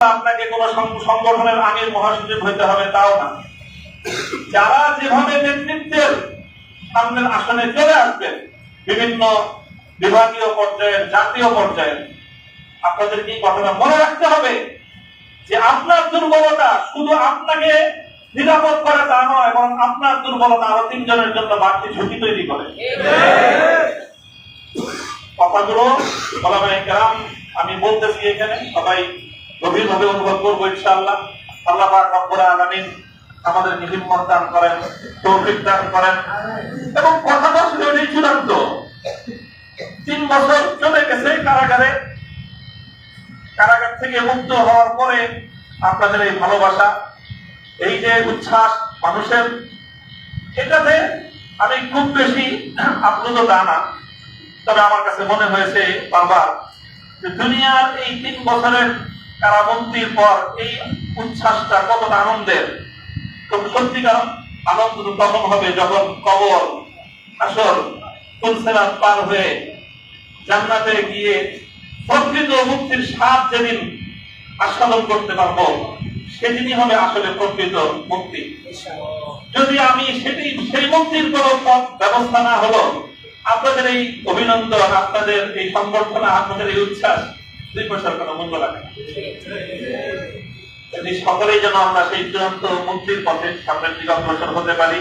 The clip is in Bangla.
আপনাকে কোন সংগঠনের আমির মহাসচিব হইতে হবে তাও না। যারা যেভাবে নেতৃত্বের সামনের আসনে চলে আসবেন বিভিন্ন বিভাগীয় পর্যায়ের, জাতীয় পর্যায়ের, আপনাদের কি কথাটা মনে রাখতে হবে যে আপনার দুর্বলতা শুধু আপনাকে নিরাপদ করে তা নয়, এবং আপনার দুর্বলতা আরো তিনজনের জন্য বাড়তি ঝুঁকি তৈরি করে। কথাগুলো ওলামায়ে কেরাম আমি বলতেছি এখানে সবাই গভীরভাবে অনুভব করবো ইনশাআল্লাহ। আল্লাহ পাক রব্বুল আলামিন আমাদের হিম্মত দান করেন, তৌফিক দান করেন। এবং কথাটা ছিল চূড়ান্ত। 3 বছর চলে গেছে কারাগারে, কারাগার থেকে মুক্ত হওয়ার পরে আপনাদের এই ভালোবাসা, এই যে উচ্ছ্বাস মানুষের, এটাতে আমি খুব বেশি আপ্লুত তা না। তবে আমার কাছে মনে হয়েছে বারবার যে দুনিয়ার এই 3 বছরের কারাবন্দির পর এই উচ্ছ্বাসটা কতটা আনন্দের। তো সত্যিকার আনন্দ তখন হবে যখন কবর, আসর, ফুলসেরাত পার হয়ে জান্নাতে গিয়ে প্রকৃত মুক্তির স্বাদ যেদিন আস্বাদন করতে পারবো, সেদিনই হবে আসলে প্রকৃত মুক্তি। যদি আমি সেই মুক্তির কোন ব্যবস্থা না হলো, আপনাদের এই অভিনন্দন, আপনাদের এই সংবর্ধনা, আপনাদের এই উচ্ছ্বাস 2 পয়সার কোনো মূল্য লাগে না। যদি সকলেই যেন আমরা সেই চূড়ান্ত মুক্তির পথে সামনের দিকে অগ্রসর হতে পারি।